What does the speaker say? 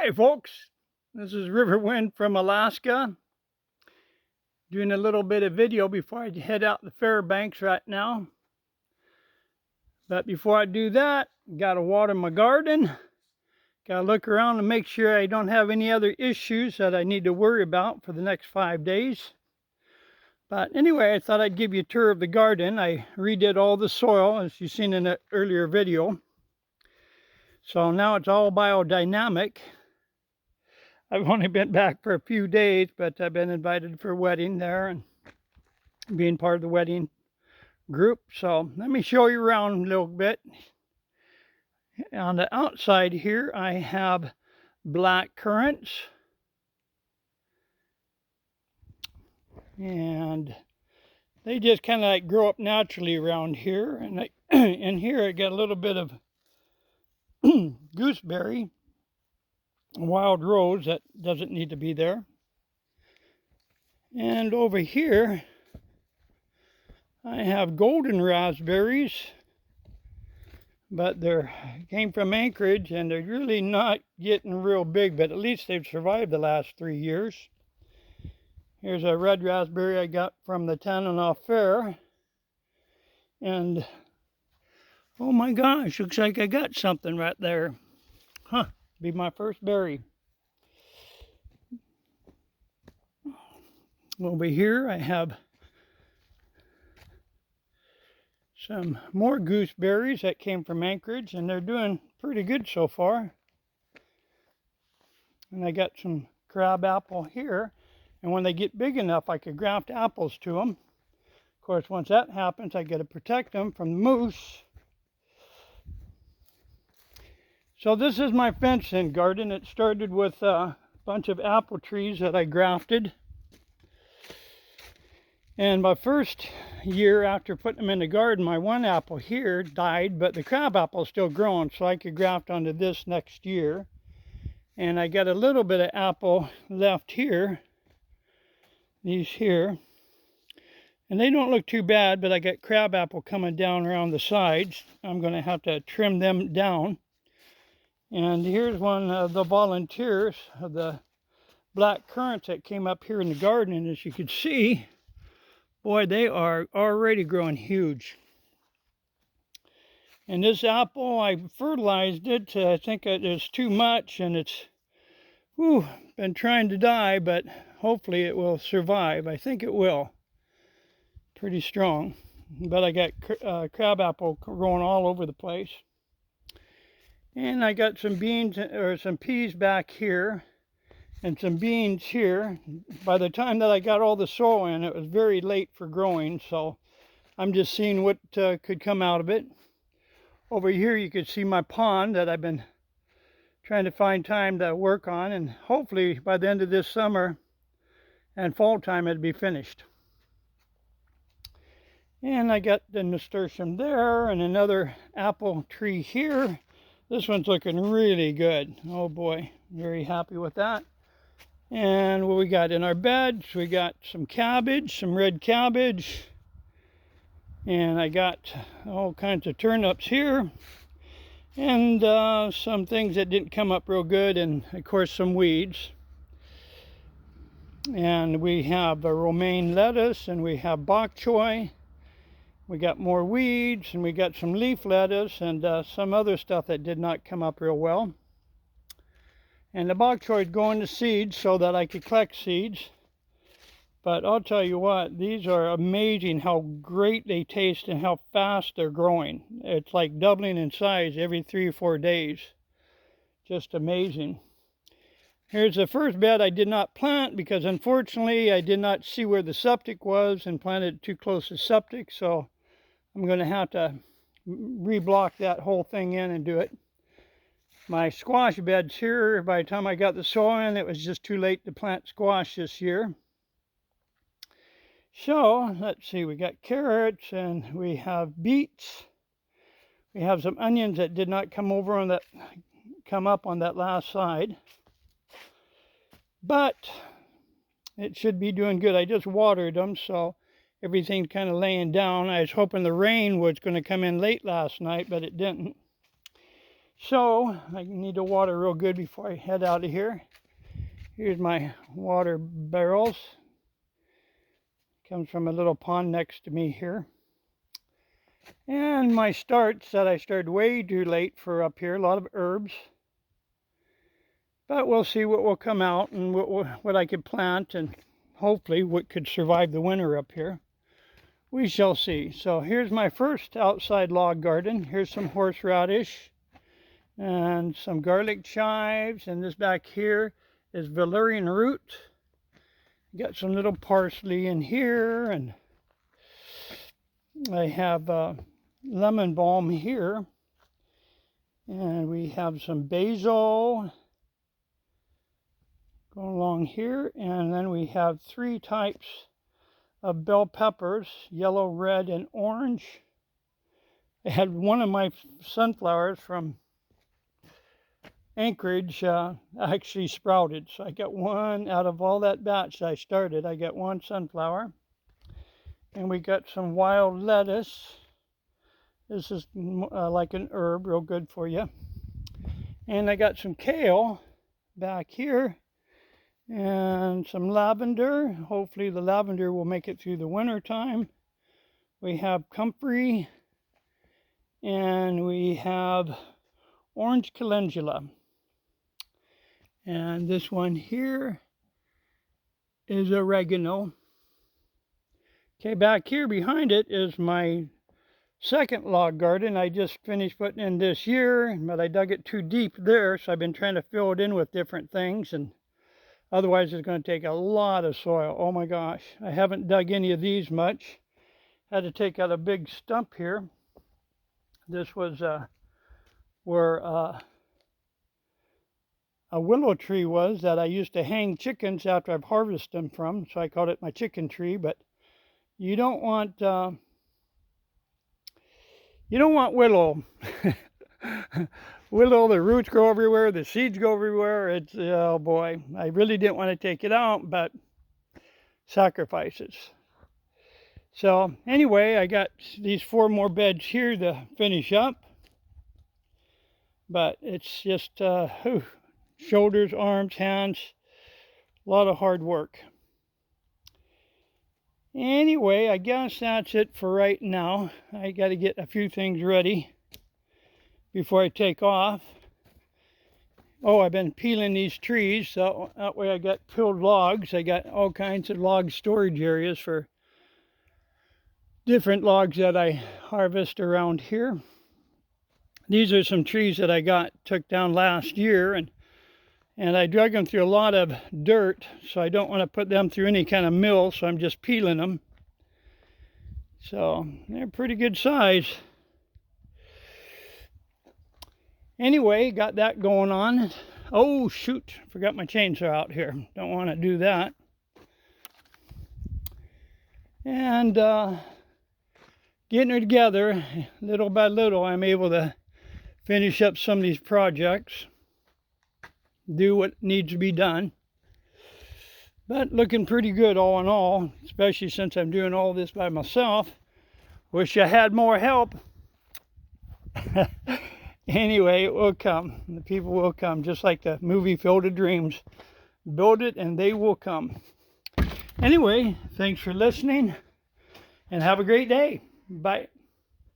Hey folks, this is Riverwind from Alaska, doing a little bit of video before I head out to Fairbanks right now. But before I do that, gotta water my garden, gotta look around and make sure I don't have any other issues that I need to worry about for the next 5 days. But anyway, I thought I'd give you a tour of the garden. I redid all the soil, as you've seen in an earlier video. So now it's all biodynamic. I've only been back for a few days, but I've been invited for a wedding there and being part of the wedding group. So let me show you around a little bit. On the outside here, I have black currants. And they just kind of like grow up naturally around here. And in here I got a little bit of gooseberry, wild rose that doesn't need to be there. And over here I have golden raspberries, but they came from Anchorage and they're really not getting real big, but at least they've survived the last 3 years. Here's a red raspberry I got from the Tanana Fair. And oh my gosh, looks like I got something right there. Huh, be my first berry. Over here I have some more gooseberries that came from Anchorage, and they're doing pretty good so far. And I got some crab apple here, and when they get big enough I could graft apples to them. Of course, once that happens I got to protect them from the moose. So this is my fenced-in garden. It started with a bunch of apple trees that I grafted. And my first year after putting them in the garden, my one apple here died, but the crab apple is still growing, so I could graft onto this next year. And I got a little bit of apple left here, these here. And they don't look too bad, but I got crab apple coming down around the sides. I'm going to have to trim them down. And here's one of the volunteers of the black currants that came up here in the garden. And as you can see, boy, they are already growing huge. And this apple, I fertilized it. I think it's too much, and it's been trying to die, but hopefully it will survive. I think it will. Pretty strong. But I got crab apple growing all over the place. And I got some beans, or some peas back here, and some beans here. By the time that I got all the soil in, it was very late for growing, so I'm just seeing what could come out of it. Over here you can see my pond that I've been trying to find time to work on, and hopefully by the end of this summer and fall time it'll be finished. And I got the nasturtium there, and another apple tree here. This one's looking really good. Oh boy, very happy with that. And what we got in our beds, we got some cabbage, some red cabbage. And I got all kinds of turnips here. And some things that didn't come up real good, and of course some weeds. And we have a romaine lettuce, and we have bok choy. We got more weeds, and we got some leaf lettuce, and some other stuff that did not come up real well. And the bok choy is going to seeds so that I could collect seeds. But I'll tell you what, these are amazing how great they taste and how fast they're growing. It's like doubling in size every 3 or 4 days. Just amazing. Here's the first bed I did not plant because unfortunately I did not see where the septic was and planted it too close to septic. So I'm going to have to reblock that whole thing in and do it. My squash beds here, by the time I got the soil in, it was just too late to plant squash this year. So let's see, we got carrots and we have beets. We have some onions that did not come up on that last side. But it should be doing good. I just watered them, so everything's kind of laying down. I was hoping the rain was going to come in late last night, but it didn't. So I need to water real good before I head out of here. Here's my water barrels. Comes from a little pond next to me here. And my starts that I started way too late for up here, a lot of herbs. But we'll see what will come out and what I could plant and hopefully what could survive the winter up here. We shall see. So here's my first outside log garden. Here's some horseradish and some garlic chives. And this back here is valerian root. Got some little parsley in here, and I have lemon balm here, and we have some basil going along here, and then we have 3 types of bell peppers, yellow, red, and orange. I had one of my sunflowers from Anchorage actually sprouted, so I got one out of all that batch I started. I got one sunflower, and we got some wild lettuce. This is like an herb, real good for you. And I got some kale back here, and some lavender. Hopefully the lavender will make it through the winter time. We have comfrey, and we have orange calendula. And this one here is oregano. Okay, back here behind it is my second log garden. I just finished putting in this year, but I dug it too deep there, so I've been trying to fill it in with different things, and otherwise it's going to take a lot of soil. Oh my gosh, I haven't dug any of these much. Had to take out a big stump here. This was where a willow tree was that I used to hang chickens after I've harvested them from, so I called it my chicken tree. But you don't want willow. Willow, the roots go everywhere, the seeds go everywhere. It's, oh boy, I really didn't want to take it out, but sacrifices. So anyway, I got these 4 more beds here to finish up, but it's just shoulders, arms, hands, a lot of hard work. Anyway, I guess that's it for right now. I got to get a few things ready before I take off. Oh, I've been peeling these trees, so that way I got peeled logs. I got all kinds of log storage areas for different logs that I harvest around here. These are some trees that I took down last year, and I dug them through a lot of dirt, so I don't want to put them through any kind of mill, so I'm just peeling them. So they're pretty good size. Anyway, got that going on. Oh shoot, forgot my chainsaw out here. Don't want to do that. And getting it together, little by little, I'm able to finish up some of these projects, do what needs to be done. But looking pretty good all in all, especially since I'm doing all this by myself. Wish I had more help. Anyway, it will come. The people will come, just like the movie Field of Dreams. Build it and they will come. Anyway, thanks for listening and have a great day. Bye.